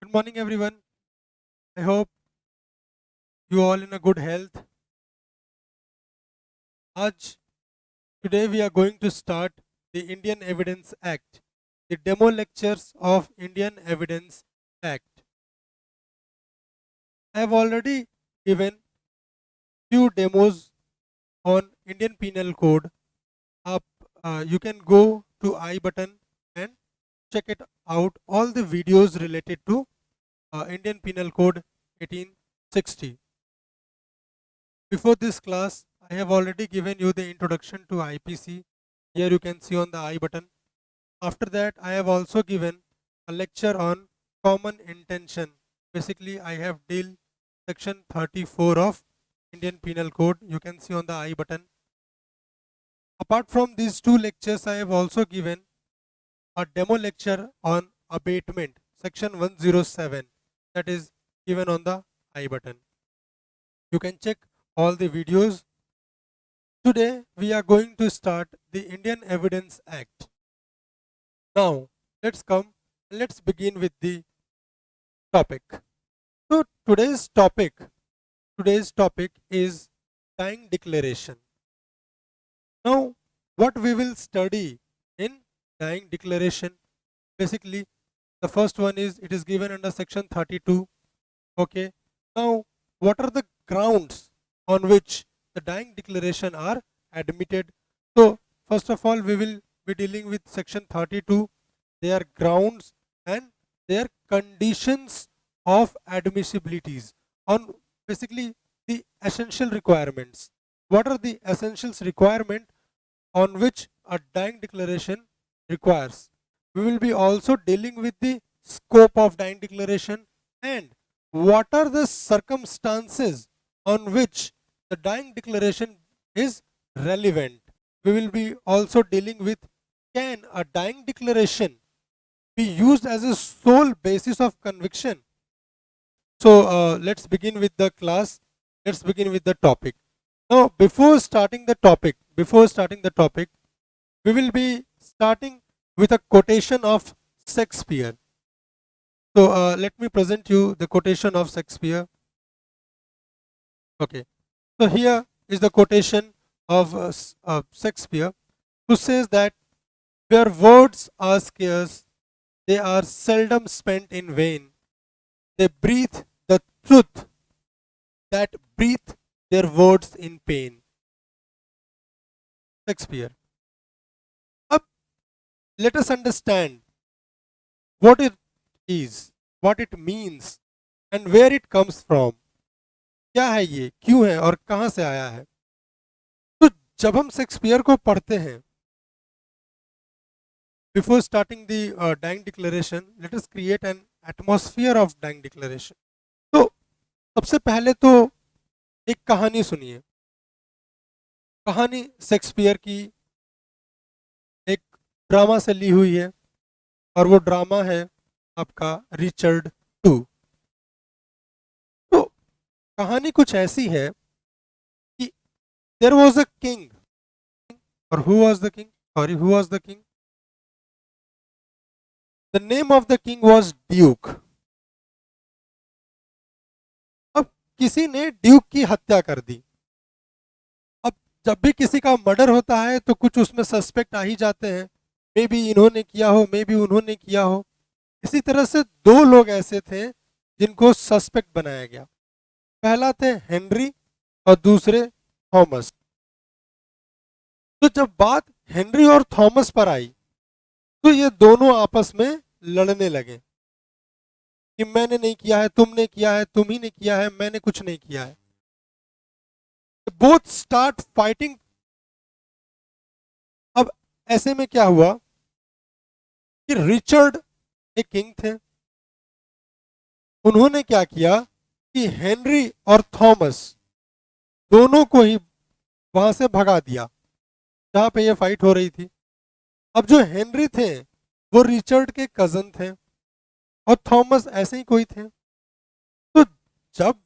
Good morning, everyone. I hope you all in a good health. Aj, today we are going to start the Indian Evidence Act, the demo lectures of Indian Evidence Act. I have already given few demos on Indian Penal Code. Up, you can go to I button and check it out. All the videos related to Indian Penal Code 1860. Before this class, I have already given you the introduction to IPC. Here you can see on the I button. After that, I have also given a lecture on common intention. Basically, I have dealt section 34 of Indian Penal Code. You can see on the I button. Apart from these two lectures, I have also given a demo lecture on abatement, section 107, that is given on the I button. You can check all the videos. Today we are going to start the Indian Evidence Act. Now let's begin with the topic. So today's topic is dying declaration. Now what we will study in dying declaration, basically the first one is it is given under section 32. Okay. Now what are the grounds on which the dying declaration are admitted? So first of all we will be dealing with section 32, their grounds and their conditions of admissibilities, on basically the essential requirements. What are the essentials requirement on which a dying declaration requires? We will be also dealing with the scope of dying declaration and what are the circumstances on which the dying declaration is relevant. We will be also dealing with, can a dying declaration be used as a sole basis of conviction? So let's begin with the class. Let's begin with the topic. Now before starting the topic, we will be starting with a quotation of Shakespeare. So let me present you the quotation of Shakespeare. Okay. So here is the quotation of Shakespeare, who says that where words are scarce, they are seldom spent in vain. They breathe the truth that breathe their words in pain. Shakespeare. Up, let us understand what it is, what it means, and where it comes from. क्या है ये, क्यों है और कहां से आया है? तो जब हम शेक्सपियर को पढ़ते हैं, before starting the dying declaration, let us create an atmosphere of dying declaration. तो सबसे पहले तो एक कहानी सुनिए. कहानी शेक्सपियर की एक ड्रामा से ली हुई है और वो ड्रामा है आपका रिचर्ड टू. तो कहानी कुछ ऐसी है कि देयर वाज अ किंग, और who was the king? The name of the king was Duke. अब किसी ने ड्यूक की हत्या कर दी. अब जब भी किसी का मर्डर होता है तो कुछ उसमें सस्पेक्ट आ ही जाते हैं, मे बी इन्होंने किया हो, मे बी उन्होंने किया हो. इसी तरह से दो लोग ऐसे थे जिनको सस्पेक्ट बनाया गया. पहला थे हेनरी और दूसरे थॉमस. तो जब बात हेनरी और थॉमस पर आई तो ये दोनों आपस में लड़ने लगे कि मैंने नहीं किया है, तुमने किया है, तुम ही ने किया है, मैंने कुछ नहीं किया है. Both start fighting. अब ऐसे में क्या हुआ कि रिचर्ड एक किंग थे. उन्होंने क्या किया कि हेनरी और थॉमस दोनों को ही वहां से भगा दिया जहां पे ये फाइट हो रही थी. अब जो हेनरी थे वो रिचर्ड के कजन थे और थॉमस ऐसे ही कोई थे. तो जब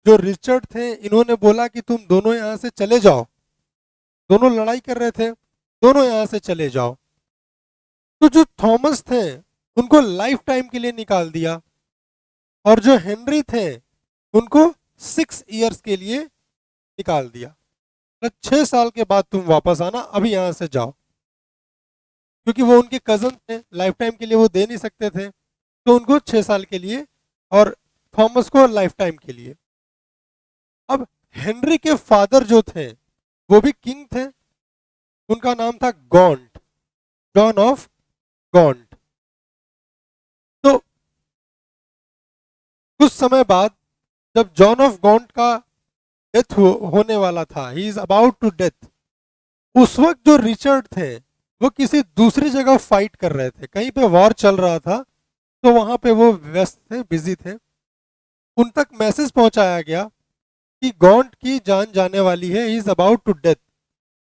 जो रिचर्ड थे इन्होंने बोला कि तुम दोनों यहां से चले जाओ, दोनों लड़ाई कर रहे थे, दोनों यहां से चले जाओ. तो जो थॉमस थे उनको लाइफ टाइम के लिए निकाल दिया और जो हेनरी थे उनको 6 ईयर्स के लिए निकाल दिया। 6 साल के बाद तुम वापस आना, अभी यहाँ से जाओ, क्योंकि वो उनके कजन थे, लाइफ टाइम के लिए वो दे नहीं सकते थे, तो उनको 6 साल के लिए और थॉमस को लाइफ टाइम के लिए। अब हेनरी के फादर जो थे वो भी किंग थे, उनका नाम था गॉन्ट, जॉन ऑफ गॉन्ट। तो कुछ समय बाद जब जॉन ऑफ गॉन्ट का डेथ होने वाला था, he is about to death, उस वक्त जो रिचर्ड थे वो किसी दूसरी जगह फाइट कर रहे थे, कहीं पे वॉर चल रहा था, तो वहां पे वो व्यस्त थे, बिजी थे। उन तक मैसेज पहुंचाया गया कि गॉन्ट की जान जाने वाली है, he is about to death,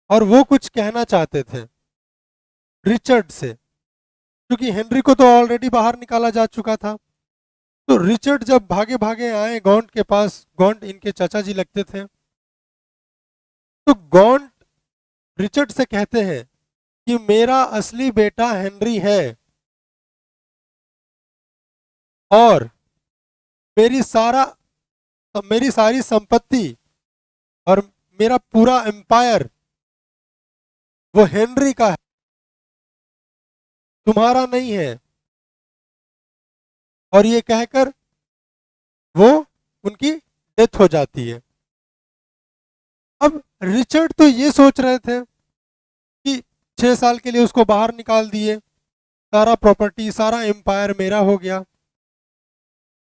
और वो कुछ कहना चाहते थे रिचर्ड से, क्योंकि हेनरी को तो ऑलरेडी बाहर निकाला जा चुका था। तो रिचर्ड जब भागे भागे आए गॉन्ट के पास, गॉन्ट इनके चाचा जी लगते थे, तो गॉन्ट रिचर्ड से कहते हैं कि मेरा असली बेटा हेनरी है और मेरी सारी संपत्ति और मेरा पूरा एम्पायर वो हेनरी का है, तुम्हारा नहीं है। और ये कहकर वो उनकी डेथ हो जाती है। अब रिचर्ड तो ये सोच रहे थे कि 6 साल के लिए उसको बाहर निकाल दिए, सारा प्रॉपर्टी सारा एम्पायर मेरा हो गया,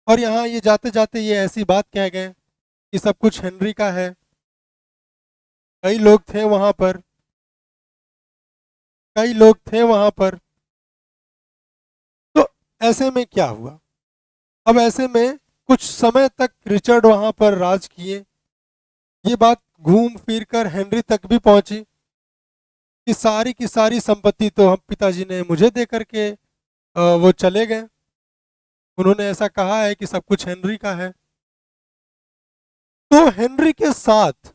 और यहाँ ये जाते जाते ये ऐसी बात कह गए कि सब कुछ हेनरी का है। कई लोग थे वहां पर, कई लोग थे वहां पर। तो ऐसे में क्या हुआ, अब ऐसे में कुछ समय तक रिचर्ड वहां पर राज किए। ये बात घूम फिर कर हेनरी तक भी पहुंची कि सारी की सारी संपत्ति तो हम पिताजी ने मुझे दे करके वो चले गए, उन्होंने ऐसा कहा है कि सब कुछ हेनरी का है। तो हेनरी के साथ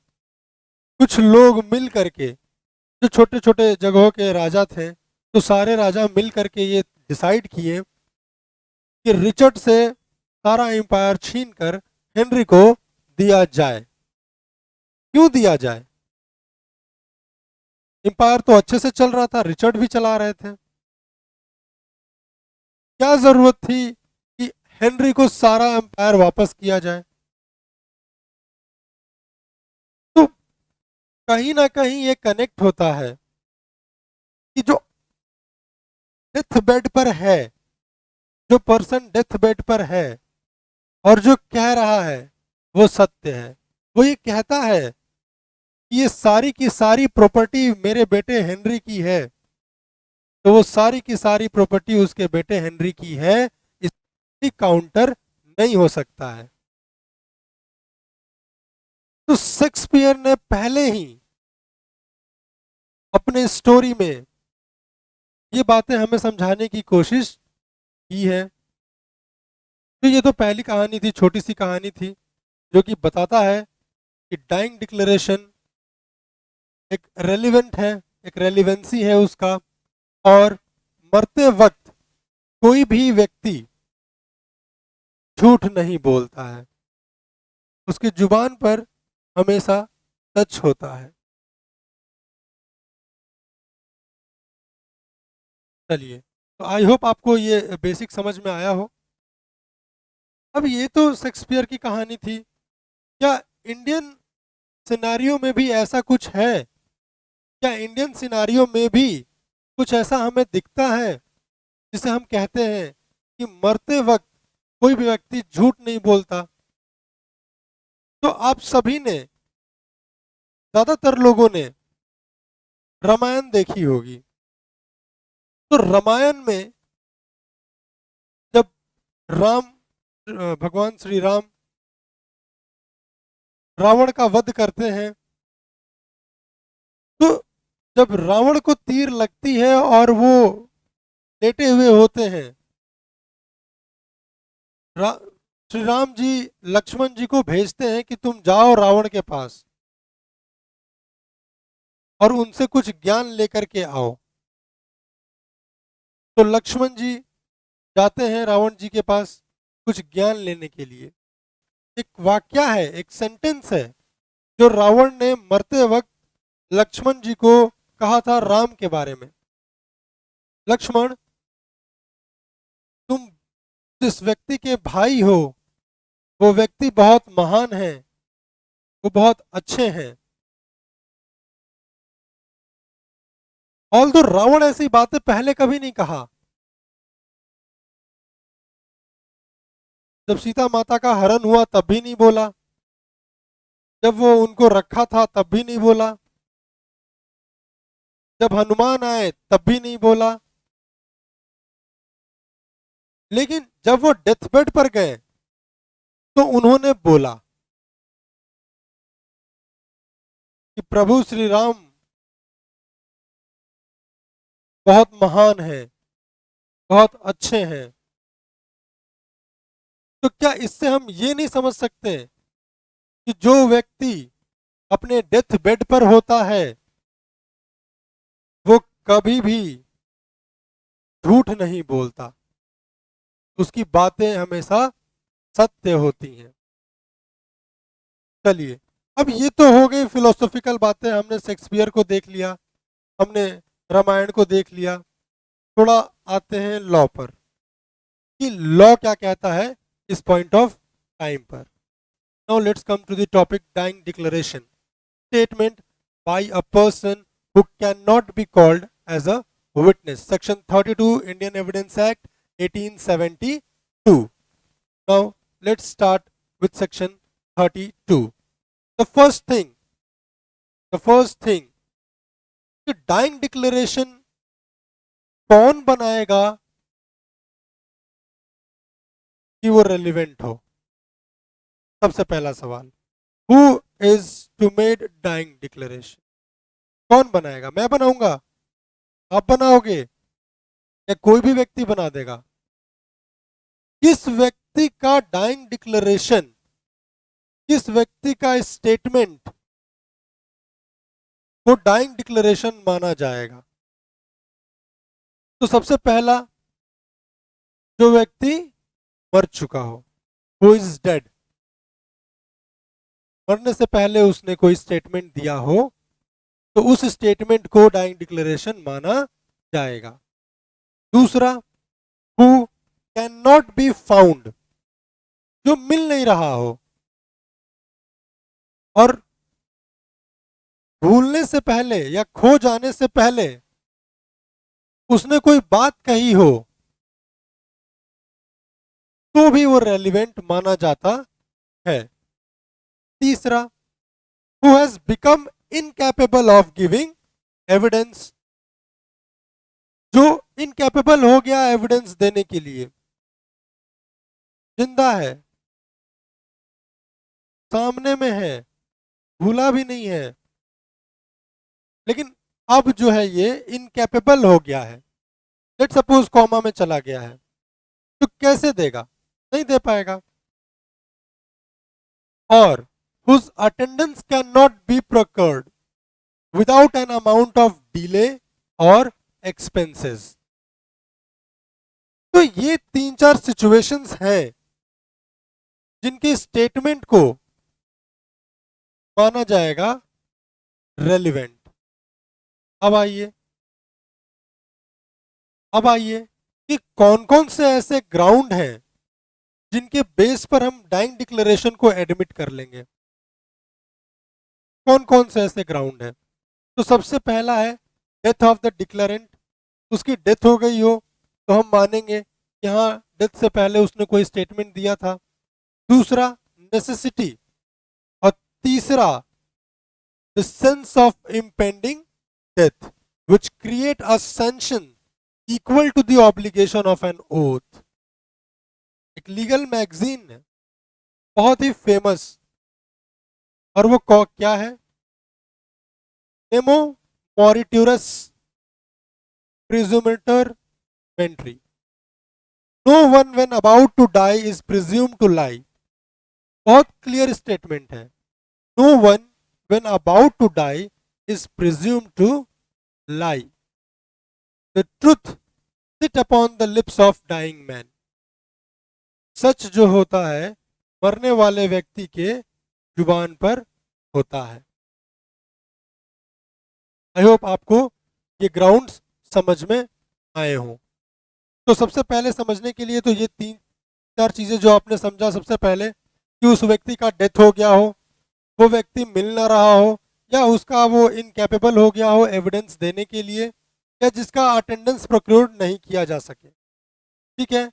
कुछ लोग मिल करके, जो छोटे छोटे जगहों के राजा थे, तो सारे राजा मिल करके ये डिसाइड किए कि रिचर्ड से सारा एम्पायर छीन कर हेनरी को दिया जाए। क्यों दिया जाए, एम्पायर तो अच्छे से चल रहा था, रिचर्ड भी चला रहे थे, क्या जरूरत थी कि हेनरी को सारा एम्पायर वापस किया जाए। तो कहीं ना कहीं ये कनेक्ट होता है कि जो डेथ बेड पर है, जो पर्सन डेथ बेड पर है और जो कह रहा है वो सत्य है। वो ये कहता है कि ये सारी की सारी प्रॉपर्टी मेरे बेटे हेनरी की है, तो वो सारी की सारी प्रॉपर्टी उसके बेटे हेनरी की है, इसकी काउंटर नहीं हो सकता है। तो शेक्सपियर ने पहले ही अपने स्टोरी में ये बातें हमें समझाने की कोशिश की है। तो ये तो पहली कहानी थी, छोटी सी कहानी थी, जो कि बताता है कि डाइंग डिक्लेरेशन एक रेलिवेंट है, एक रेलिवेंसी है उसका, और मरते वक्त कोई भी व्यक्ति झूठ नहीं बोलता है, उसकी जुबान पर हमेशा सच होता है। चलिए, तो आई होप आपको ये बेसिक समझ में आया हो। अब ये तो शेक्सपियर की कहानी थी, क्या इंडियन सिनारियो में भी ऐसा कुछ है? क्या इंडियन सिनारियो में भी कुछ ऐसा हमें दिखता है जिसे हम कहते हैं कि मरते वक्त कोई भी व्यक्ति झूठ नहीं बोलता? तो आप सभी ने, ज्यादातर लोगों ने रामायण देखी होगी। तो रामायण में जब राम भगवान श्री राम रावण का वध करते हैं, तो जब रावण को तीर लगती है और वो लेटे हुए होते हैं, रा, श्री राम जी लक्ष्मण जी को भेजते हैं कि तुम जाओ रावण के पास और उनसे कुछ ज्ञान लेकर के आओ। तो लक्ष्मण जी जाते हैं रावण जी के पास, कुछ ज्ञान लेने के लिए। एक वाक्या है, एक सेंटेंस है जो रावण ने मरते वक्त लक्ष्मण जी को कहा था राम के बारे में। लक्ष्मण, तुम जिस व्यक्ति के भाई हो वो व्यक्ति बहुत महान है, वो बहुत अच्छे हैं। ऑल तो रावण ऐसी बातें पहले कभी नहीं कहा। जब सीता माता का हरण हुआ तब भी नहीं बोला, जब वो उनको रखा था तब भी नहीं बोला, जब हनुमान आए तब भी नहीं बोला। लेकिन जब वो डेथ बेड पर गए तो उन्होंने बोला कि प्रभु श्री राम बहुत महान है, बहुत अच्छे हैं। तो क्या इससे हम ये नहीं समझ सकते कि जो व्यक्ति अपने डेथ बेड पर होता है वो कभी भी झूठ नहीं बोलता, उसकी बातें हमेशा सत्य होती हैं। चलिए, अब ये तो हो गई फिलोसॉफिकल बातें, हमने शेक्सपियर को देख लिया, हमने रामायण को देख लिया। थोड़ा आते हैं लॉ पर कि लॉ क्या कहता है इस पॉइंट ऑफ टाइम पर। Now let's come to the topic dying declaration. Statement by a person who cannot be called as a witness. Section 32 Indian Evidence Act 1872. Now let's start with section 32. The first thing कि dying declaration कौन बनाएगा कि वो relevant हो। सबसे पहला सवाल, who is to made dying declaration? कौन बनाएगा? मैं बनाऊंगा, आप बनाओगे, या कोई भी व्यक्ति बना देगा? किस व्यक्ति का डाइंग डिक्लेरेशन, किस व्यक्ति का स्टेटमेंट वो डाइंग डिक्लेरेशन माना जाएगा? तो सबसे पहला, जो व्यक्ति मर चुका हो, हु इज डेड, मरने से पहले उसने कोई स्टेटमेंट दिया हो तो उस स्टेटमेंट को डाइंग डिक्लेरेशन माना जाएगा। दूसरा, who can not be found, जो मिल नहीं रहा हो और भूलने से पहले या खो जाने से पहले उसने कोई बात कही हो तो भी वो रेलिवेंट माना जाता है। तीसरा, who has become incapable of giving evidence, जो इनकैपेबल हो गया एविडेंस देने के लिए, जिंदा है, सामने में है, भूला भी नहीं है, लेकिन अब जो है ये इनकैपेबल हो गया है, लेट सपोज कॉमा में चला गया है, तो कैसे देगा? नहीं दे पाएगा। और whose attendance cannot be procured without an amount of delay or expenses। तो ये तीन चार सिचुएशंस हैं जिनके स्टेटमेंट को माना जाएगा रेलिवेंट। अब आइए कि कौन कौन से ऐसे ग्राउंड हैं जिनके बेस पर हम डाइंग डिक्लेरेशन को एडमिट कर लेंगे। कौन कौन से ऐसे ग्राउंड हैं? तो सबसे पहला है डेथ ऑफ द डिक्लेरेंट, उसकी डेथ हो गई हो तो हम मानेंगे कि हाँ डेथ से पहले उसने कोई स्टेटमेंट दिया था। दूसरा, नेसेसिटी, और तीसरा, the sense of impending death which create a sanction equal to the obligation of an oath। एक लीगल मैगजीन है, बहुत ही फेमस, और वो क्या है? नेमो मॉरिट्यूरस प्रिज्यूमेटर मेंट्री। No one when about to die is presume to lie. बहुत क्लियर स्टेटमेंट है। No one when about to die is presume to lie। The truth sit upon the lips of dying man। सच जो होता है मरने वाले व्यक्ति के जुबान पर होता है। आई होप आपको ये ग्राउंड्स समझ में आए हों। तो सबसे पहले समझने के लिए तो ये 3-4 चीजें जो आपने समझा, सबसे पहले कि उस व्यक्ति का डेथ हो गया हो, वो व्यक्ति मिल ना रहा हो, या उसका वो इनकैपेबल हो गया हो एविडेंस देने के लिए, या जिसका अटेंडेंस प्रोक्योर्ड नहीं किया जा सके। ठीक है,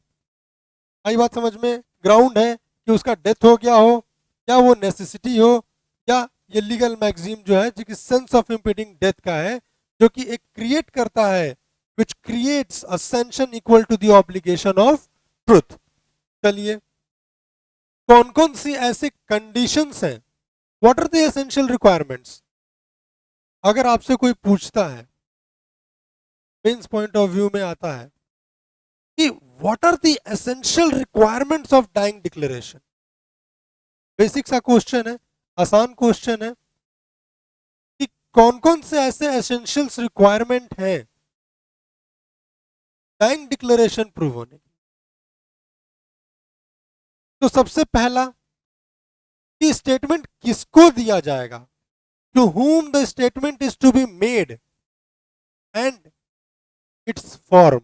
आई बात समझ में? ग्राउंड है कि उसका डेथ हो गया हो, या वो नेसेसिटी हो, या ये लीगल मैक्सिम जो है जो सेंस ऑफ इम्पीडिंग डेथ का है, जो कि एक क्रिएट करता है which creates a sanction equal to the obligation of truth। चलिए, कौन कौन सी ऐसे कंडीशंस हैं, what are the essential requirements? अगर आपसे कोई पूछता है, मेंस पॉइंट ऑफ व्यू में आता है कि what are the essential requirements of dying declaration, basic सा क्वेश्चन है, आसान क्वेश्चन है कि कौन कौन से ऐसे एसेंशियल्स रिक्वायरमेंट हैं डाइंग डिक्लेरेशन प्रूव होने की। तो सबसे पहला कि स्टेटमेंट किसको दिया जाएगा, to whom the statement is to be made and its form.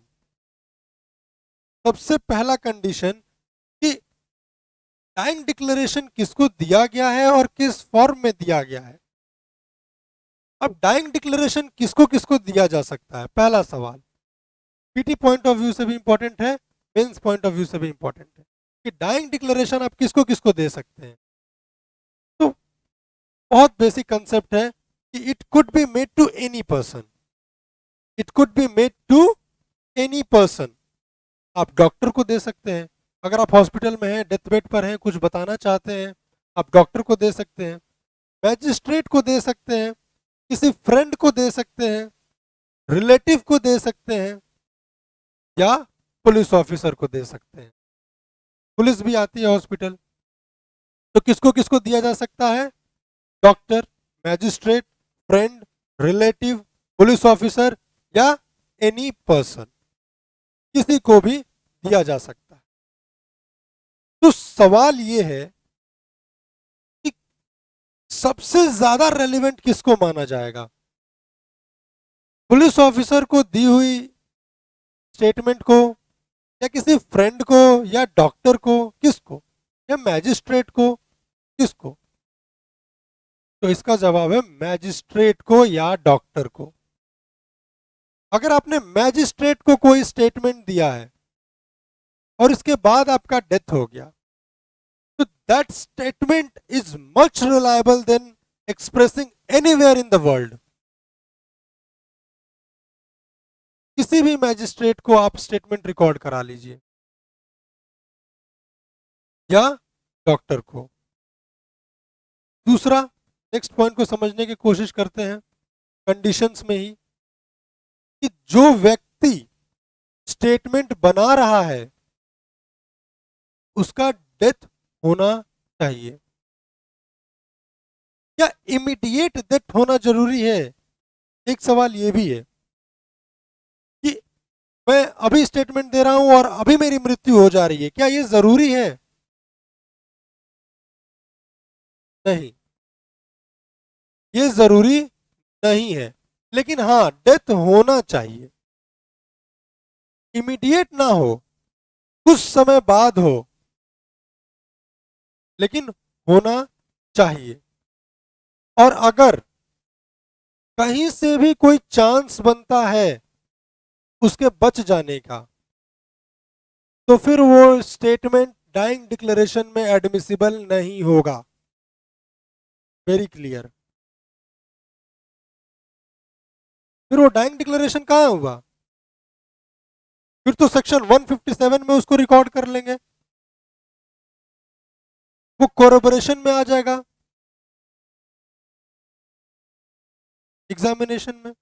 सबसे पहला कंडीशन कि डाइंग डिक्लेरेशन किसको दिया गया है और किस फॉर्म में दिया गया है। अब डाइंग डिक्लेरेशन किसको किसको दिया जा सकता है, पहला सवाल पीटी पॉइंट ऑफ व्यू से भी इंपॉर्टेंट है, मेंस पॉइंट ऑफ व्यू से भी इंपॉर्टेंट है कि डाइंग डिक्लेरेशन आप किसको किसको दे सकते हैं। तो बहुत बेसिक कंसेप्ट है कि it could be made to any person, it could be made to any person. आप डॉक्टर को दे सकते हैं, अगर आप हॉस्पिटल में हैं, डेथ बेड पर हैं, कुछ बताना चाहते हैं, आप डॉक्टर को दे सकते हैं, मैजिस्ट्रेट को दे सकते हैं, किसी फ्रेंड को दे सकते हैं, रिलेटिव को दे सकते हैं, या पुलिस ऑफिसर को दे सकते हैं। पुलिस भी आती है हॉस्पिटल, तो किसको किसको दिया जा सकता है, doctor, magistrate, friend, relative, police officer, या एनी पर्सन, किसी को भी दिया जा सकता है। तो सवाल यह है कि सबसे ज्यादा रेलिवेंट किसको माना जाएगा, पुलिस ऑफिसर को दी हुई स्टेटमेंट को, या किसी फ्रेंड को, या डॉक्टर को, किसको, या मैजिस्ट्रेट को, किसको? तो इसका जवाब है मैजिस्ट्रेट को या डॉक्टर को। अगर आपने मैजिस्ट्रेट को कोई स्टेटमेंट दिया है और इसके बाद आपका डेथ हो गया, तो that statement is much reliable then expressing anywhere in the world. किसी भी मैजिस्ट्रेट को आप स्टेटमेंट रिकॉर्ड करा लीजिए, या डॉक्टर को। दूसरा, नेक्स्ट पॉइंट को समझने की कोशिश करते हैं कंडीशंस में ही, कि जो व्यक्ति स्टेटमेंट बना रहा है उसका डेथ होना चाहिए, या इमीडिएट डेथ होना जरूरी है। एक सवाल यह भी है कि मैं अभी स्टेटमेंट दे रहा हूं और अभी मेरी मृत्यु हो जा रही है, क्या यह जरूरी है? नहीं, ये जरूरी नहीं है, लेकिन हाँ डेथ होना चाहिए। इमीडिएट ना हो, कुछ समय बाद हो, लेकिन होना चाहिए। और अगर कहीं से भी कोई चांस बनता है उसके बच जाने का, तो फिर वो स्टेटमेंट डाइंग डिक्लेरेशन में एडमिसिबल नहीं होगा। Very clear. फिर वो डाइंग डिक्लेरेशन कहां हुआ? फिर तो सेक्शन 157 में उसको रिकॉर्ड कर लेंगे, वो कोरबोरेशन में आ जाएगा एग्जामिनेशन में।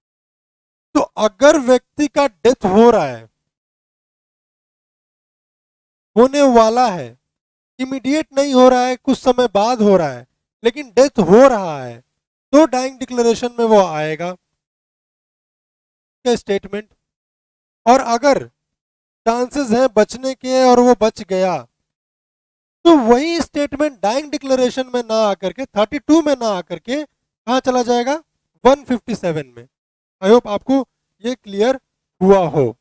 तो अगर व्यक्ति का डेथ हो रहा है, होने वाला है, इमीडिएट नहीं हो रहा है, कुछ समय बाद हो रहा है, लेकिन डेथ हो रहा है, तो डाइंग डिक्लेरेशन में वो आएगा स्टेटमेंट। और अगर चांसेस हैं बचने के और वो बच गया, तो वही स्टेटमेंट डाइंग डिक्लेरेशन में ना आकर के 32 में ना आकर के कहाँ चला जाएगा 157 में। आई होप आपको ये क्लियर हुआ हो।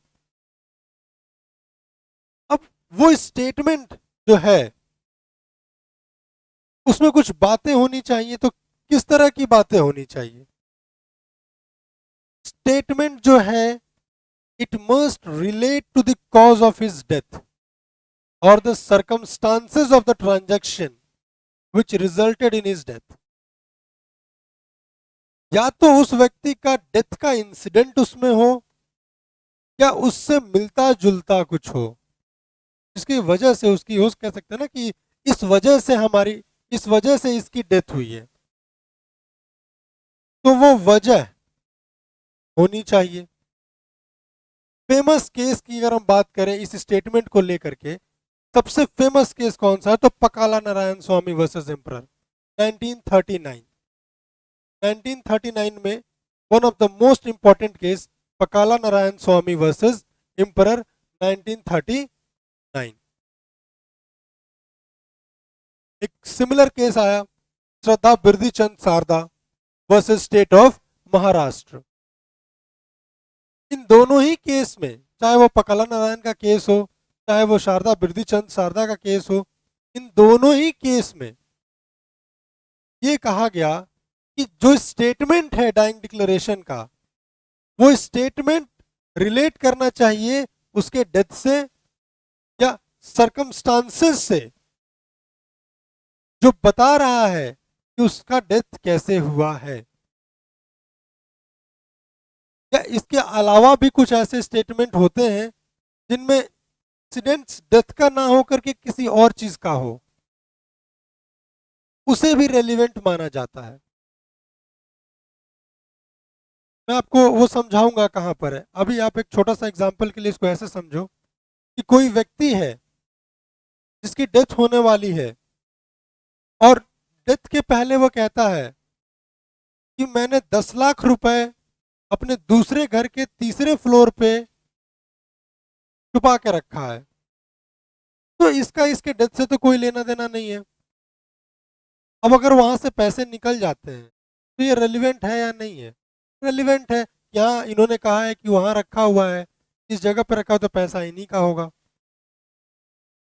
अब वो स्टेटमेंट जो है उसमें कुछ बातें होनी चाहिए, तो किस तरह की बातें होनी चाहिए? स्टेटमेंट जो है it must relate to the cause of his death और the circumstances of the transaction which resulted in his death। या तो उस व्यक्ति का डेथ का इंसिडेंट उसमें हो या उससे मिलता जुलता कुछ हो, जिसकी वजह से उसकी हो कह सकते हैं ना कि इस वजह से इसकी डेथ हुई है, तो वो वजह होनी चाहिए। फेमस केस की अगर हम बात करें इस स्टेटमेंट को लेकर के, सबसे फेमस केस कौन सा है? तो पकाला नारायण स्वामी वर्सेस एम्परर 1939। 1939 में one of the most important case Pakala Narayana Swami versus emperor 1939। एक सिमिलर केस आया Shraddha Birdichand Sarda versus state of Maharashtra. इन दोनों ही केस में, चाहे वो पकाला नारायण का केस हो चाहे वो शारदा बिरदीचंद शारदा का केस हो, इन दोनों ही केस में ये कहा गया कि जो स्टेटमेंट है डाइंग डिक्लेरेशन का, वो स्टेटमेंट रिलेट करना चाहिए उसके डेथ से या सर्कमस्टांसेस से, जो बता रहा है कि उसका डेथ कैसे हुआ है। या इसके अलावा भी कुछ ऐसे स्टेटमेंट होते हैं जिनमें इंसिडेंट्स डेथ का ना होकर के किसी और चीज का हो, उसे भी रेलिवेंट माना जाता है। मैं आपको वो समझाऊंगा कहां पर है। अभी आप एक छोटा सा एग्जांपल के लिए इसको ऐसे समझो कि कोई व्यक्ति है जिसकी डेथ होने वाली है और डेथ के पहले वो कहता है कि मैंने 10 लाख रुपए अपने दूसरे घर के तीसरे फ्लोर पे छुपा के रखा है, तो इसका इसके डेथ से तो कोई लेना देना नहीं है। अब अगर वहां से पैसे निकल जाते हैं तो ये रेलिवेंट है या नहीं है? रेलिवेंट है। यहाँ इन्होंने कहा है कि वहां रखा हुआ है, इस जगह पर रखा हो तो पैसा इन्हीं का होगा।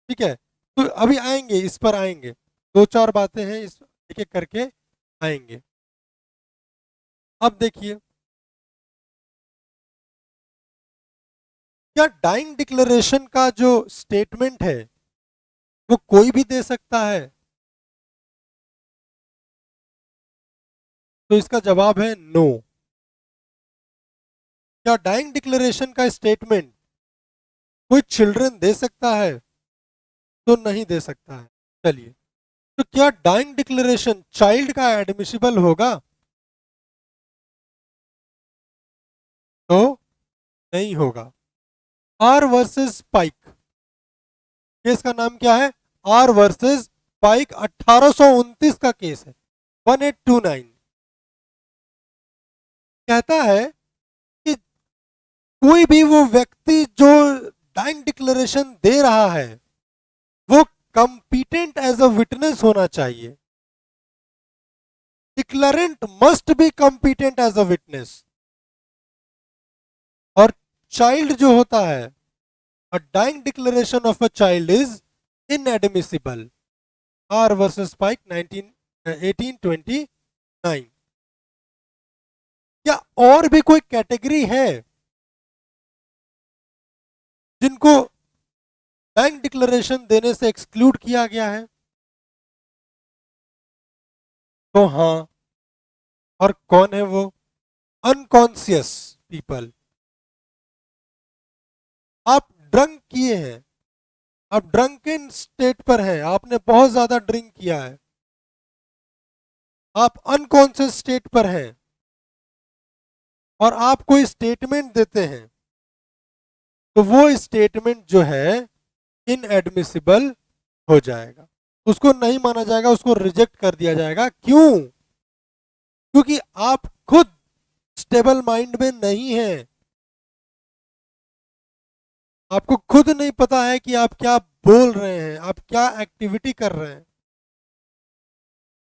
ठीक है, तो अभी आएंगे, इस पर आएंगे, दो चार बातें हैं, इस एक एक करके आएंगे। अब देखिए, क्या डाइंग डिक्लेरेशन का जो स्टेटमेंट है वो कोई भी दे सकता है? तो इसका जवाब है नो। क्या डाइंग डिक्लेरेशन का स्टेटमेंट कोई चिल्ड्रन दे सकता है? तो नहीं दे सकता है। चलिए, तो क्या डाइंग डिक्लेरेशन चाइल्ड का एडमिसिबल होगा? तो नहीं होगा। आर वर्सेस पाइक, केस का नाम क्या है? आर वर्सेस पाइक, 1829 का केस है, 1829। कहता है कि कोई भी वो व्यक्ति जो डाइंग डिक्लेरेशन दे रहा है वो कंपीटेंट एज अ विटनेस होना चाहिए। Declarant must be competent as a witness. और चाइल्ड जो होता है, a dying declaration of a child is inadmissible. R versus Pike 1829। क्या और भी कोई कैटेगरी है जिनको बैंक डिक्लेरेशन देने से एक्सक्लूड किया गया है? तो हाँ, और कौन है वो? Unconscious people. आप ड्रंक किए हैं, आप ड्रंकन स्टेट पर हैं, आपने बहुत ज्यादा ड्रिंक किया है, आप अनकॉन्शियस स्टेट पर हैं और आप कोई स्टेटमेंट देते हैं, तो वो स्टेटमेंट जो है इनएडमिसिबल हो जाएगा, उसको नहीं माना जाएगा, उसको रिजेक्ट कर दिया जाएगा। क्यों? क्योंकि आप खुद स्टेबल माइंड में नहीं है, आपको खुद नहीं पता है कि आप क्या बोल रहे हैं, आप क्या एक्टिविटी कर रहे हैं,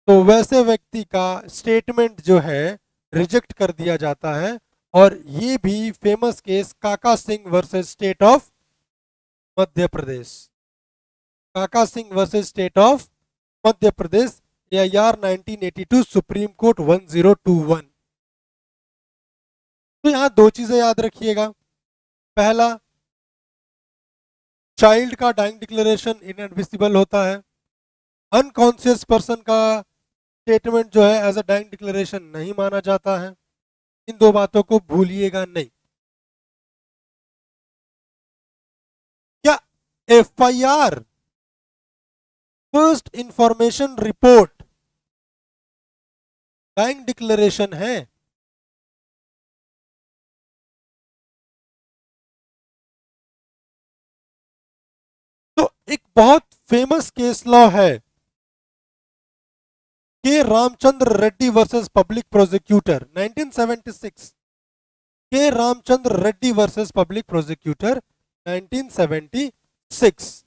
तो वैसे व्यक्ति का स्टेटमेंट जो है रिजेक्ट कर दिया जाता है। और ये भी फेमस केस काका Singh versus state of Madhya Pradesh, काका Singh versus state of Madhya Pradesh, AIR 1982, supreme court 1021। तो यहां दो चीजें याद रखिएगा। पहला, चाइल्ड का डाइंग डिक्लेरेशन इनएडमिसिबल होता है, अनकॉन्शियस पर्सन का स्टेटमेंट जो है एज अ डाइंग डिक्लेरेशन नहीं माना जाता है। इन दो बातों को भूलिएगा नहीं। क्या FIR, first information report, dying declaration है? तो एक बहुत फेमस केस लॉ है K Ramachandra Reddy versus public prosecutor 1976, K Ramachandra Reddy versus public prosecutor 1976।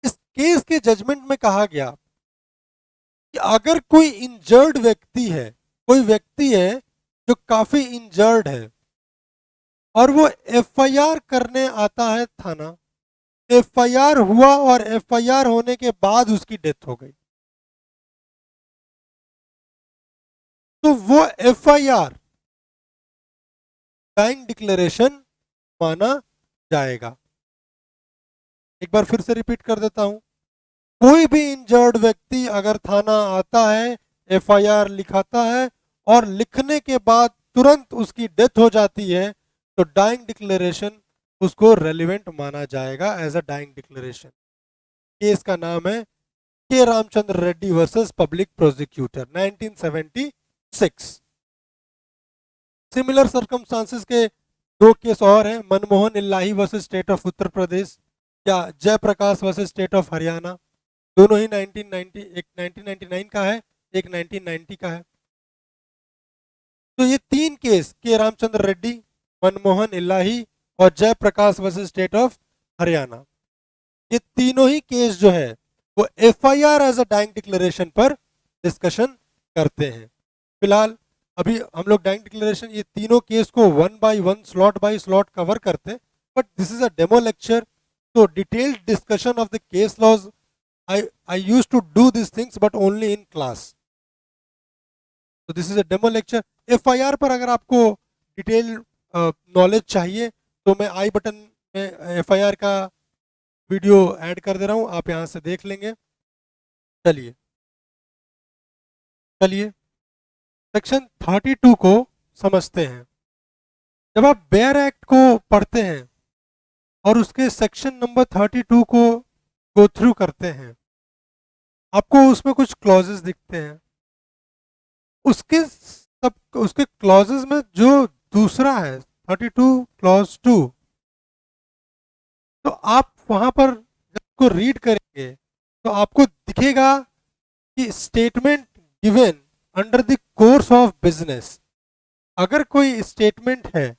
इस केस के जजमेंट में कहा गया कि अगर कोई इंजर्ड व्यक्ति है, कोई व्यक्ति है जो काफी इंजर्ड है और वो FIR करने आता है थाना, FIR हुआ और FIR होने के बाद उसकी डेथ हो गई, तो वो FIR डाइंग डिक्लेरेशन माना जाएगा। एक बार फिर से रिपीट कर देता हूं, कोई भी इंजर्ड व्यक्ति अगर थाना आता है, FIR लिखाता है और लिखने के बाद तुरंत उसकी डेथ हो जाती है, तो डाइंग डिक्लेरेशन उसको रेलिवेंट माना जाएगा as a dying declaration. Case का नाम है K Ramachandra Reddy versus public prosecutor 1976। Similar circumstances के दो केस और हैं, Manmohan Illahi versus state of Uttar Pradesh या Jaiprakash versus state of Haryana. दोनों ही 1990, एक 1999 का है, एक 1990 का है। तो ये तीन केस के रामचंद्र रेड्डी, मनमोहन इल्लाही और Jaiprakash versus state of Haryana, ये तीनों ही केस जो है वो FIR as a dying declaration पर डिस्कशन करते हैं। फिलहाल अभी हम लोग डाइंग डिक्लेरेशन ये तीनों केस को 1 by 1 slot by slot cover करते हैं, but this is a demo lecture, तो detailed discussion of the case laws I used to do these things but only in class. So this is a demo lecture. FIR पर अगर आपको detail knowledge चाहिए तो मैं आई button में FIR का video add कर दे रहा हूँ, आप यहाँ से देख लेंगे। चलिए चलिए सेक्शन 32 को समझते हैं। जब आप बेयर एक्ट को पढ़ते हैं और उसके सेक्शन नंबर 32 को गो थ्रू करते हैं, आपको उसमें कुछ क्लॉजेस दिखते हैं। उसके क्लॉजेस में जो दूसरा है 32 क्लॉज 2, तो आप वहां पर जब उसको रीड करेंगे तो आपको दिखेगा कि statement given under the course of business. अगर कोई स्टेटमेंट है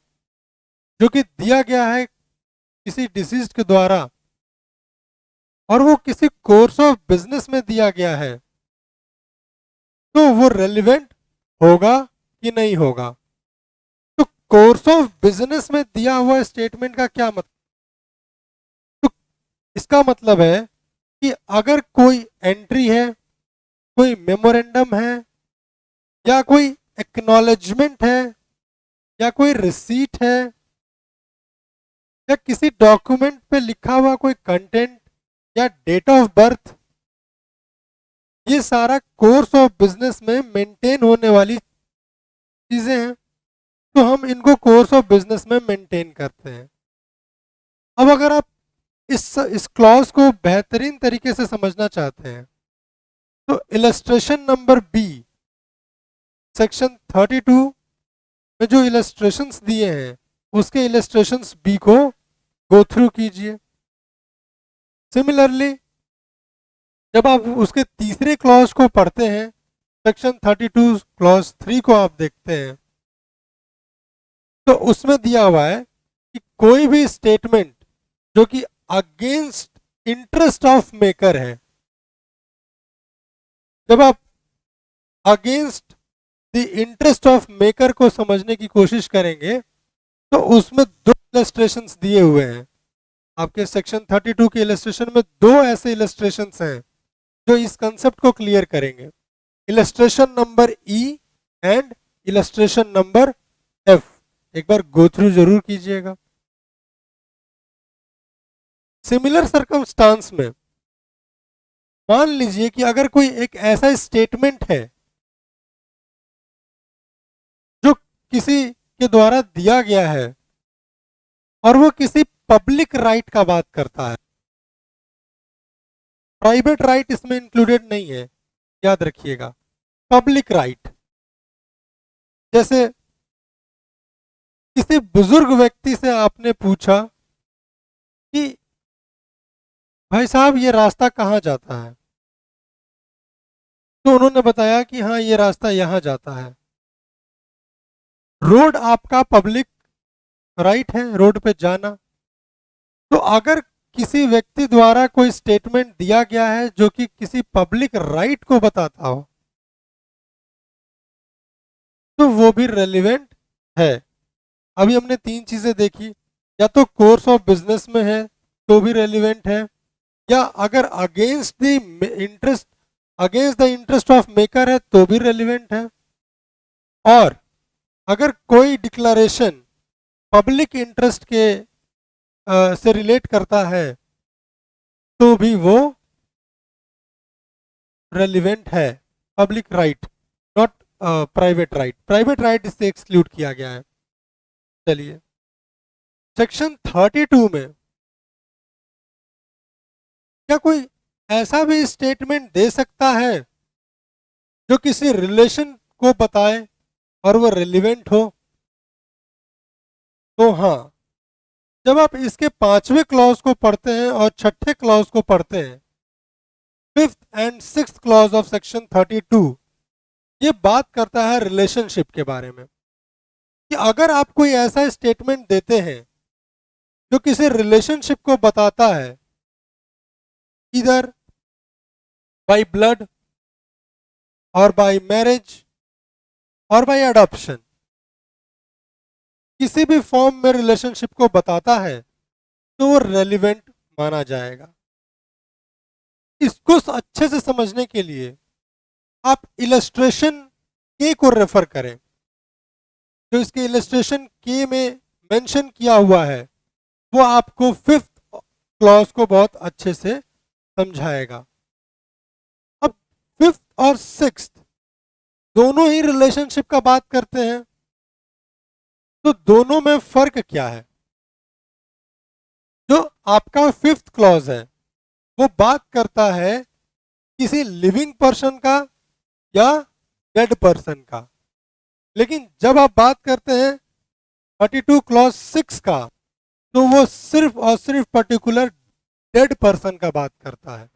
जो कि दिया गया है किसी डिसीज्ड के द्वारा और वो किसी कोर्स ऑफ बिजनेस में दिया गया है, तो वो रेलिवेंट होगा कि नहीं होगा। तो कोर्स ऑफ बिजनेस में दिया हुआ स्टेटमेंट का क्या मतलब? तो इसका मतलब है कि अगर कोई एंट्री है, कोई मेमोरेंडम है, या कोई एक्नॉलेजमेंट है, या कोई रिसीट है, या किसी डॉक्यूमेंट पे लिखा हुआ कोई कंटेंट या डेट ऑफ बर्थ, ये सारा कोर्स ऑफ बिजनेस में मेंटेन होने वाली चीजें हैं, तो हम इनको कोर्स ऑफ बिजनेस में मेंटेन करते हैं। अब अगर आप इस क्लॉज को बेहतरीन तरीके से समझना चाहते हैं तो इलस्ट्रेशन नंबर बी सेक्शन 32 में जो इलस्ट्रेशंस दिए हैं उसके इलस्ट्रेशंस बी को गो थ्रू कीजिए। सिमिलरली जब आप उसके तीसरे क्लॉज को पढ़ते हैं, सेक्शन 32 क्लॉज 3 को आप देखते हैं, तो उसमें दिया हुआ है कि कोई भी स्टेटमेंट जो कि अगेंस्ट इंटरेस्ट ऑफ मेकर है। जब आप against the interest of maker को समझने की कोशिश करेंगे तो उसमें दो इलस्ट्रेशंस दिए हुए हैं। आपके सेक्शन 32 के इलस्ट्रेशन में दो ऐसे इलस्ट्रेशंस हैं जो इस कंसेप्ट को क्लियर करेंगे। Illustration number E and illustration number F. एक बार गो थ्रू जरूर कीजिएगा। सिमिलर सर्कमस्टांस में मान लीजिए कि अगर कोई एक ऐसा स्टेटमेंट है जो किसी के द्वारा दिया गया है और वो किसी पब्लिक राइट का बात करता है, प्राइवेट राइट इसमें इंक्लूडेड नहीं है, याद रखिएगा, पब्लिक राइट। जैसे किसी बुजुर्ग व्यक्ति से आपने पूछा कि भाई साहब ये रास्ता कहाँ जाता है, तो उन्होंने बताया कि हाँ ये रास्ता यहाँ जाता है। रोड आपका पब्लिक राइट है, रोड पे जाना। तो अगर किसी व्यक्ति द्वारा कोई स्टेटमेंट दिया गया है जो कि किसी पब्लिक राइट को बताता हो तो वो भी रेलिवेंट है। अभी हमने तीन चीजें देखी, या तो कोर्स ऑफ बिजनेस में है तो भी रेलिवेंट है, या अगर against the interest of maker है तो भी रेलिवेंट है, और अगर कोई डिक्लेरेशन पब्लिक इंटरेस्ट के से रिलेट करता है तो भी वो रेलिवेंट है। Public right, not private right. Private right इससे एक्सक्लूड किया गया है। चलिए सेक्शन 32 में क्या कोई ऐसा भी स्टेटमेंट दे सकता है जो किसी रिलेशन को बताए और वो रेलिवेंट हो? तो हाँ, जब आप इसके 5वें क्लॉज को पढ़ते हैं और 6ठे क्लॉज को पढ़ते हैं, 5th and 6th clause of section 32, ये बात करता है रिलेशनशिप के बारे में कि अगर आप कोई ऐसा स्टेटमेंट देते हैं जो किसी रिलेशनशिप को बताता है, इधर बाय ब्लड और बाय मैरिज और बाय अडॉप्शन, किसी भी फॉर्म में रिलेशनशिप को बताता है तो वो रेलिवेंट माना जाएगा। इसको अच्छे से समझने के लिए आप इलस्ट्रेशन के को रेफर करें। जो इसके इलस्ट्रेशन के में मेंशन किया हुआ है वो आपको 5th क्लॉज को बहुत अच्छे से समझाएगा। अब 5th और 6th दोनों ही रिलेशनशिप का बात करते हैं, तो दोनों में फर्क क्या है? जो आपका 5th क्लॉज है वो बात करता है किसी लिविंग पर्सन का या डेड पर्सन का, लेकिन जब आप बात करते हैं 32 क्लॉज 6 का तो वो सिर्फ और सिर्फ पर्टिकुलर डेड पर्सन का बात करता है।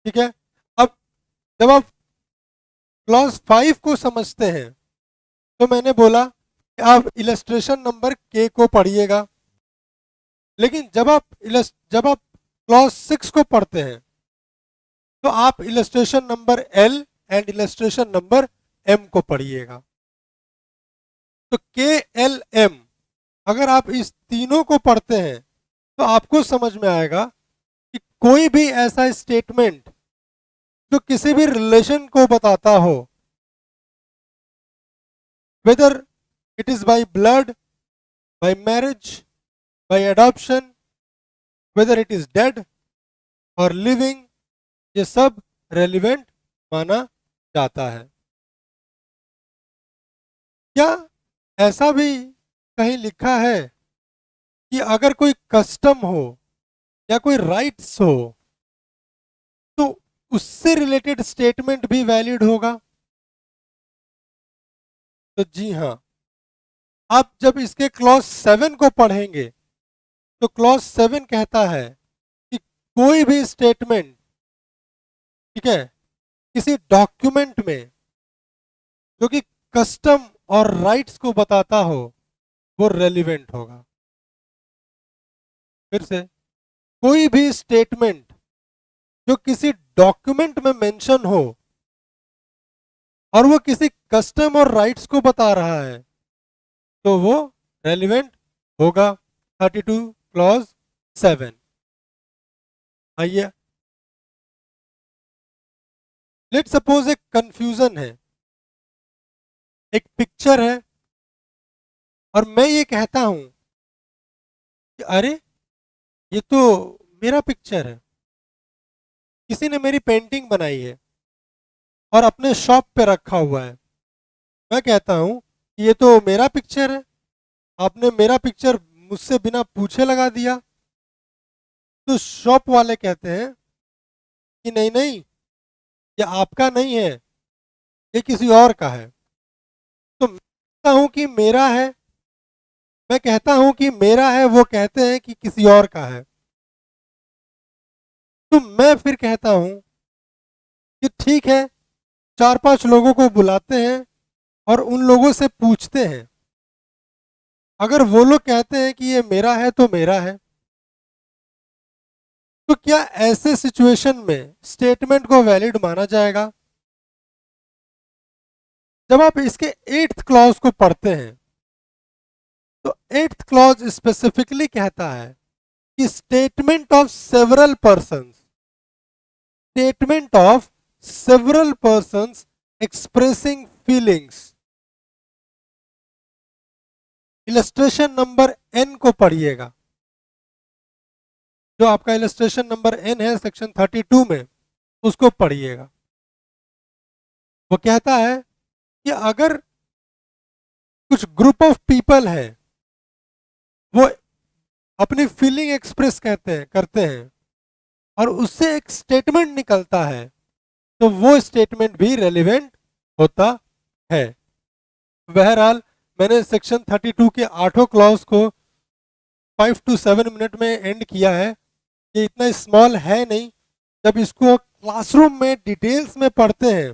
ठीक है, अब जब आप क्लॉज 5 को समझते हैं तो मैंने बोला कि आप इलस्ट्रेशन नंबर के को पढ़िएगा, लेकिन जब आप क्लॉज 6 को पढ़ते हैं तो आप illustration number L and illustration number M को पढ़िएगा। तो के एल एम अगर आप इस तीनों को पढ़ते हैं तो आपको समझ में आएगा कि कोई भी ऐसा स्टेटमेंट जो किसी भी रिलेशन को बताता हो, whether it is by blood, by marriage, by adoption, whether it is dead और लिविंग, ये सब रेलिवेंट माना जाता है। क्या ऐसा भी कहीं लिखा है कि अगर कोई कस्टम हो या कोई राइट्स हो तो उससे रिलेटेड स्टेटमेंट भी वैलिड होगा? तो जी हाँ, आप जब इसके क्लॉज 7 को पढ़ेंगे तो क्लॉज 7 कहता है कि कोई भी स्टेटमेंट, ठीक है, किसी डॉक्यूमेंट में जो कि कस्टम और राइट्स को बताता हो वो रेलिवेंट होगा। फिर से कोई भी स्टेटमेंट जो किसी डॉक्यूमेंट में मेंशन हो और वो किसी कस्टम और राइट्स को बता रहा है तो वो रेलिवेंट होगा 32 क्लॉज 7। आइए, लेट सपोज एक कंफ्यूजन है, एक पिक्चर है और मैं ये कहता हूं कि अरे ये तो मेरा पिक्चर है, किसी ने मेरी पेंटिंग बनाई है और अपने शॉप पे रखा हुआ है। मैं कहता हूं कि ये तो मेरा पिक्चर है, आपने मेरा पिक्चर मुझसे बिना पूछे लगा दिया। तो शॉप वाले कहते हैं कि नहीं नहीं, ये आपका नहीं है, ये किसी और का है। तो मैं कहता हूं कि मेरा है, मैं कहता हूं कि मेरा है, वो कहते हैं कि किसी और का है। तो मैं फिर कहता हूं कि ठीक है, 4-5 लोगों को बुलाते हैं और उन लोगों से पूछते हैं। अगर वो लोग कहते हैं कि ये मेरा है तो मेरा है, तो क्या ऐसे सिचुएशन में स्टेटमेंट को वैलिड माना जाएगा? जब आप इसके 8th क्लॉज को पढ़ते हैं तो 8th क्लॉज स्पेसिफिकली कहता है कि statement of several persons expressing feelings. Illustration number N को पढ़िएगा, जो आपका इलस्ट्रेशन नंबर एन है सेक्शन 32 में, उसको पढ़िएगा। वो कहता है कि अगर कुछ ग्रुप ऑफ पीपल है, वो अपनी फीलिंग एक्सप्रेस करते हैं और उससे एक स्टेटमेंट निकलता है तो वो स्टेटमेंट भी रेलिवेंट होता है। बहरहाल मैंने सेक्शन 32 के 8 क्लॉज को 5 to 7 मिनट में एंड किया है। ये इतना स्मॉल है नहीं, जब इसको क्लासरूम में डिटेल्स में पढ़ते हैं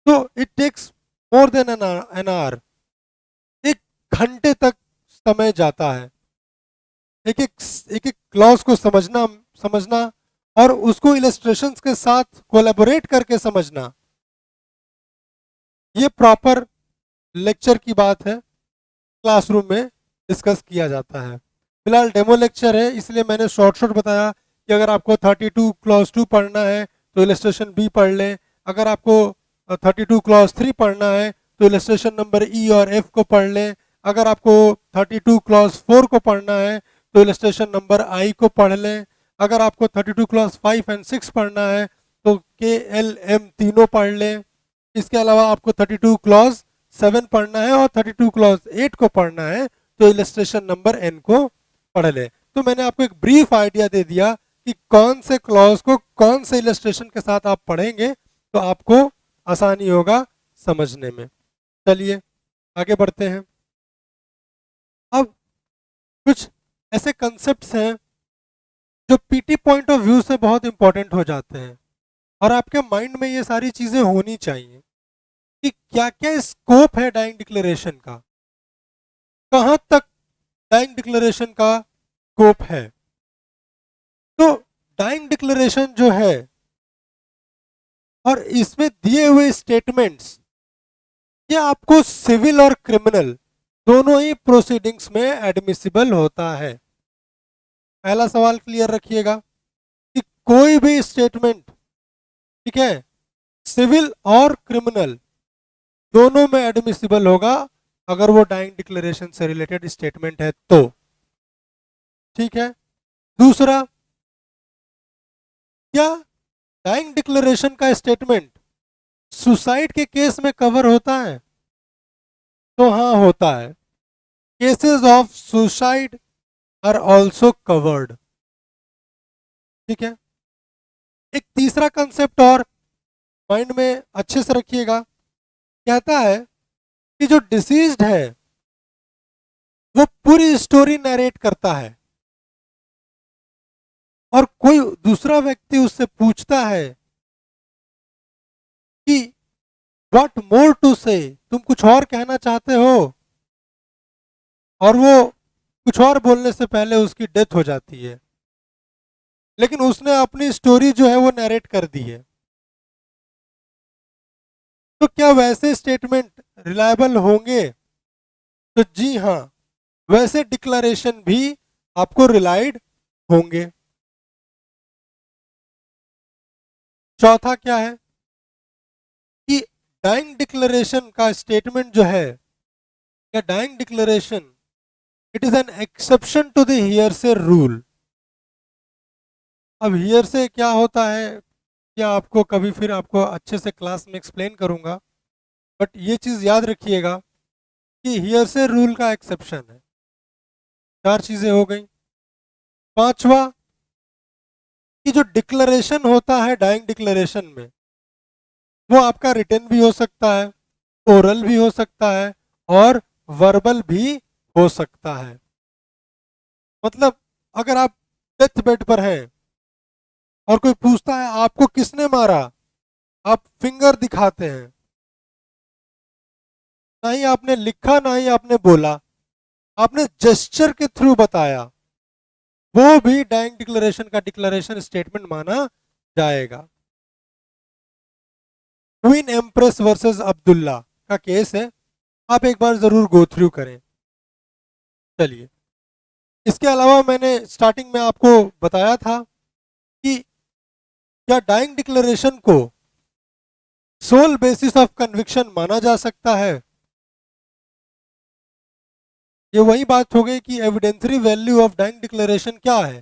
तो it takes more than an hour, 1 घंटे तक समय जाता है एक एक क्लॉज को समझना और उसको इलस्ट्रेशंस के साथ कोलैबोरेट करके समझना। ये प्रॉपर लेक्चर की बात है, क्लासरूम में डिस्कस किया जाता है। फिलहाल डेमो लेक्चर है इसलिए मैंने शॉर्ट शॉर्ट बताया कि अगर आपको 32 क्लॉज 2 पढ़ना है तो इलस्ट्रेशन बी पढ़ लें, अगर आपको 32 क्लॉज 3 पढ़ना है तो इलस्ट्रेशन नंबर ई और एफ को पढ़ लें, अगर आपको 32 क्लॉज 4 को पढ़ना है तो इलस्ट्रेशन नंबर आई को पढ़ लें, अगर आपको 32 क्लॉज 5 एंड 6 पढ़ना है तो के एल एम तीनों पढ़ लें। इसके अलावा आपको 32 क्लॉज 7 पढ़ना है और 32 क्लॉज 8 को पढ़ना है तो इलस्ट्रेशन नंबर एन को पढ़ ले। तो मैंने आपको एक ब्रीफ आइडिया दे दिया कि कौन से क्लॉज को कौन से इलस्ट्रेशन के साथ आप पढ़ेंगे तो आपको आसानी होगा समझने में। चलिए आगे बढ़ते हैं। अब कुछ ऐसे कंसेप्ट्स हैं जो पीटी पॉइंट ऑफ व्यू से बहुत इंपॉर्टेंट हो जाते हैं और आपके माइंड में ये सारी चीजें होनी चाहिए कि क्या क्या स्कोप है डाइंग डिक्लेरेशन का, कहां तक डाइंग डिक्लेरेशन का स्कोप है। तो डाइंग डिक्लेरेशन जो है और इसमें दिए हुए स्टेटमेंट्स, ये आपको सिविल और क्रिमिनल दोनों ही प्रोसीडिंग्स में एडमिसिबल होता है। पहला सवाल क्लियर रखिएगा कि कोई भी स्टेटमेंट, ठीक है, सिविल और क्रिमिनल दोनों में एडमिसिबल होगा अगर वो डाइंग डिक्लेरेशन से रिलेटेड स्टेटमेंट है तो, ठीक है। दूसरा, क्या डाइंग डिक्लेरेशन का स्टेटमेंट सुसाइड के केस में कवर होता है? तो हाँ होता है। Cases of suicide are also covered, ठीक है। एक तीसरा कंसेप्ट और माइंड में अच्छे से रखिएगा, कहता है कि जो डिसीज्ड है वो पूरी स्टोरी नरेट करता है और कोई दूसरा व्यक्ति उससे पूछता है कि व्हाट मोर टू से, तुम कुछ और कहना चाहते हो, और वो कुछ और बोलने से पहले उसकी डेथ हो जाती है। लेकिन उसने अपनी स्टोरी जो है वो नरेट कर दी है। तो क्या वैसे स्टेटमेंट रिलायबल होंगे? तो जी हाँ, वैसे डिक्लेरेशन भी आपको रिलाइड होंगे। चौथा क्या है कि डाइंग डिक्लेरेशन का स्टेटमेंट जो है, या dying declaration, it is an exception to the hearsay rule. अब हियरसे क्या होता है, या आपको कभी फिर आपको अच्छे से क्लास में एक्सप्लेन करूंगा, बट ये चीज याद रखिएगा कि हियरसे रूल का एक्सेप्शन है। चार चीजें हो गई। पांचवा, कि जो डिक्लेरेशन होता है डाइंग डिक्लेरेशन में, वो आपका रिटन भी हो सकता है, ओरल भी हो सकता है, और वर्बल भी हो सकता है। मतलब अगर आप डेथ बेड पर हैं और कोई पूछता है आपको किसने मारा, आप फिंगर दिखाते हैं, ना ही आपने लिखा ना ही आपने बोला, आपने जेस्चर के थ्रू बताया, वो भी डाइंग डिक्लेरेशन का डिक्लेरेशन स्टेटमेंट माना जाएगा। क्वीन एम्प्रेस वर्सेस अब्दुल्ला का केस है, आप एक बार जरूर गो थ्रू करें। चलिए, इसके अलावा मैंने स्टार्टिंग में आपको बताया था कि क्या डाइंग डिक्लेरेशन को सोल बेसिस ऑफ कन्विक्शन माना जा सकता है। ये वही बात हो गई कि एविडेंसरी वैल्यू ऑफ डाइंग डिक्लेरेशन क्या है।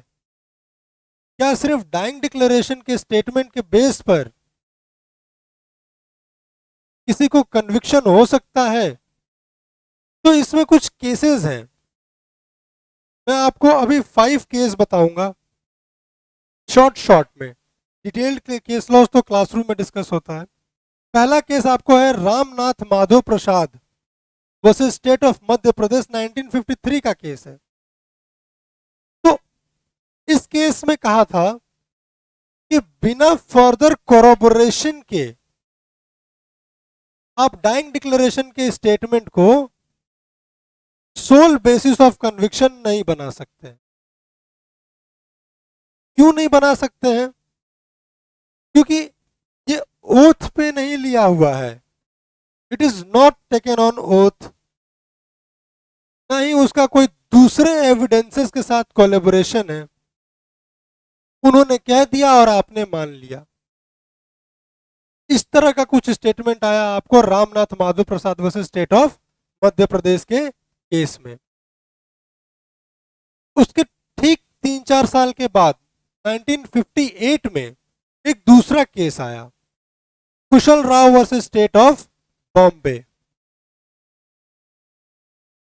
क्या सिर्फ डाइंग डिक्लेरेशन के स्टेटमेंट के बेस पर किसी को कन्विक्शन हो सकता है? तो इसमें कुछ केसेस हैं, मैं आपको अभी 5 केस बताऊंगा शॉर्ट शॉर्ट में। डिटेल्ड केस लॉस तो क्लासरूम में डिस्कस होता है। पहला केस आपको है Ramnath Madhav Prasad versus state of Madhya Pradesh, 1953 का केस है। तो इस केस में कहा था कि बिना फर्दर कोरोबोरेशन के आप डाइंग डिक्लेरेशन के स्टेटमेंट को सोल बेसिस ऑफ कन्विक्शन नहीं बना सकते। क्यों नहीं बना सकते हैं? क्योंकि ये ओथ पे नहीं लिया हुआ है, it is not taken on oath, ना ही उसका कोई दूसरे एविडेंसेस के साथ कोलेबोरेशन है। उन्होंने कह दिया और आपने मान लिया। इस तरह का कुछ स्टेटमेंट आया आपको Ramnath Madhav Prasad versus state of Madhya Pradesh के केस में। उसके ठीक 3-4 साल के बाद 1958 में एक दूसरा केस आया, Kushal Rao versus state of Bombay.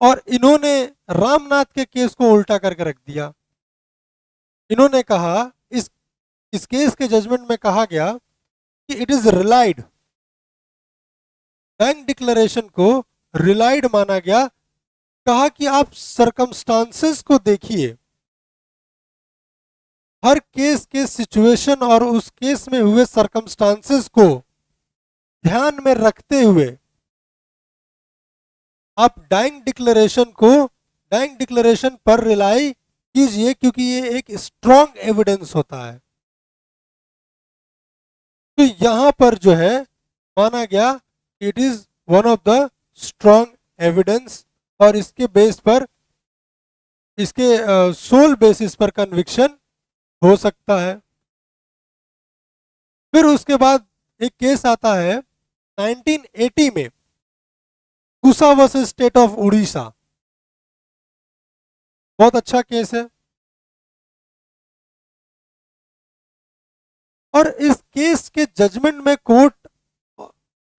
और इन्होंने रामनाथ के केस को उल्टा करके रख दिया। इन्होंने कहा, इस केस के जजमेंट में कहा गया कि it is relied, bank declaration को रिलाइड माना गया। कहा कि आप सरकमस्टांसेस को देखिए, हर केस के सिचुएशन और उस केस में हुए सरकमस्टांसेस को ध्यान में रखते हुए आप डाइंग डिक्लेरेशन पर रिलाई कीजिए, क्योंकि ये एक स्ट्रॉन्ग एविडेंस होता है। तो यहां पर जो है माना गया it is one of the strong evidence, और इसके बेस पर, इसके सोल बेसिस पर कन्विक्शन हो सकता है। फिर उसके बाद एक केस आता है 1980 में, कुसा वर्सेस स्टेट ऑफ उड़ीसा। बहुत अच्छा केस है। और इस केस के जजमेंट में कोर्ट,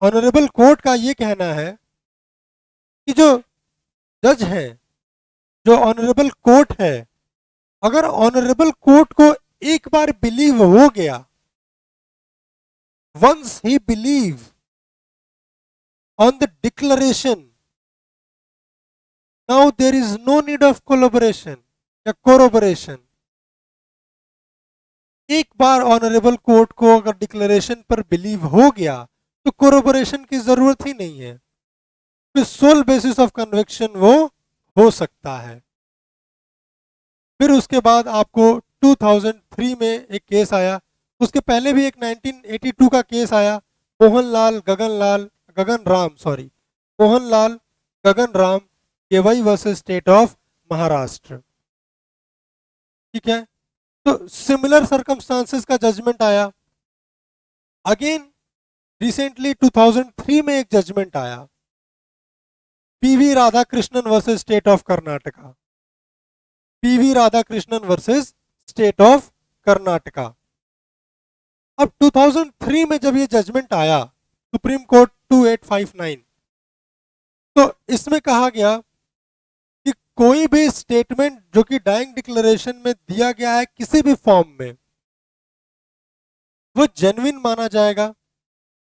ऑनरेबल कोर्ट का ये कहना है कि जो जज है, जो ऑनरेबल कोर्ट है, अगर ऑनरेबल कोर्ट को एक बार बिलीव हो गया, once he believe on the declaration, now there is no need of collaboration या कोरोबोरेशन। एक बार ऑनरेबल कोर्ट को अगर डिक्लेरेशन पर बिलीव हो गया तो कोरोबोरेशन की जरूरत ही नहीं है, फिर सोल बेसिस ऑफ कन्विक्शन वो हो सकता है। फिर उसके बाद आपको 2003 में एक केस आया, उसके पहले भी एक 1982 का केस आया, मोहनलाल गगन राम केवई वर्सेस स्टेट ऑफ महाराष्ट्र। ठीक है, तो सिमिलर सर्कमस्टांसेस का जजमेंट आया। अगेन रिसेंटली 2003 में एक जजमेंट आया, P V Radhakrishnan versus state of Karnataka, P V Radhakrishnan versus state of Karnataka. अब 2003 में जब ये जजमेंट आया, सुप्रीम कोर्ट 2859, तो इसमें कहा गया कि कोई भी स्टेटमेंट जो कि डाइंग डिक्लेरेशन में दिया गया है किसी भी फॉर्म में, वो जेन्युइन माना जाएगा,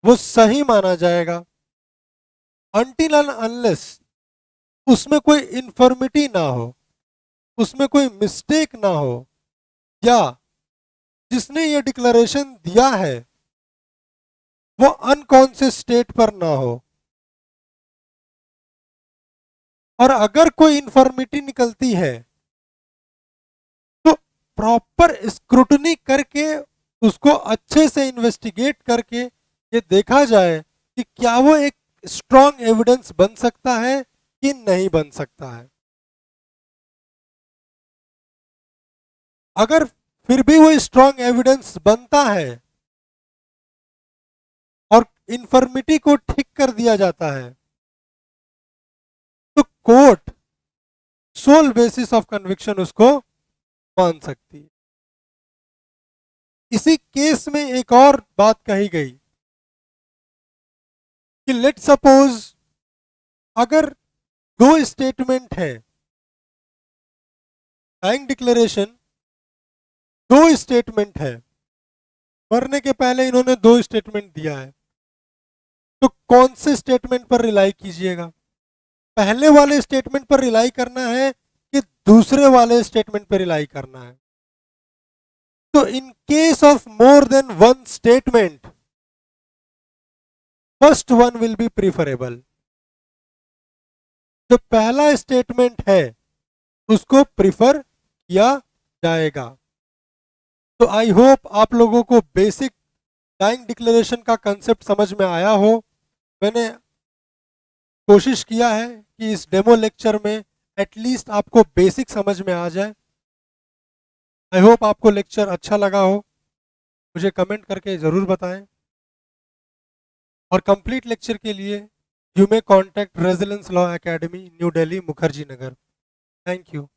वो सही माना जाएगा, अनटिल एंड अनलेस उसमें कोई इन्फॉर्मिटी ना हो, उसमें कोई मिस्टेक ना हो, या जिसने ये डिक्लेरेशन दिया है वो अनकॉन्शियस स्टेट पर ना हो, और अगर कोई इन्फॉर्मिटी निकलती है तो प्रॉपर स्क्रूटनी करके उसको अच्छे से इन्वेस्टिगेट करके ये देखा जाए कि क्या वो एक स्ट्रॉन्ग एविडेंस बन सकता है कि नहीं बन सकता है। अगर फिर भी वो स्ट्रॉन्ग एविडेंस बनता है और इन्फॉर्मिटी को ठीक कर दिया जाता है, तो court sole basis of conviction उसको मान सकती है। इसी केस में एक और बात कही गई कि लेट सपोज अगर दो स्टेटमेंट है, डाइंग डिक्लेरेशन दो स्टेटमेंट है, मरने के पहले इन्होंने दो स्टेटमेंट दिया है, तो कौन से स्टेटमेंट पर रिलाई कीजिएगा? पहले वाले स्टेटमेंट पर रिलाई करना है कि दूसरे वाले स्टेटमेंट पर रिलाई करना है? तो in case of more than one statement, first one will be preferable. जो पहला स्टेटमेंट है उसको प्रिफर किया जाएगा। तो आई होप आप लोगों को बेसिक डाइंग डिक्लेरेशन का कंसेप्ट समझ में आया हो। मैंने कोशिश किया है कि इस डेमो लेक्चर में एटलीस्ट आपको बेसिक समझ में आ जाए। आई होप आपको लेक्चर अच्छा लगा हो, मुझे कमेंट करके ज़रूर बताएं। और कंप्लीट लेक्चर के लिए you may contact resilience law academy, new Delhi, Mukherjee Nagar. Thank you.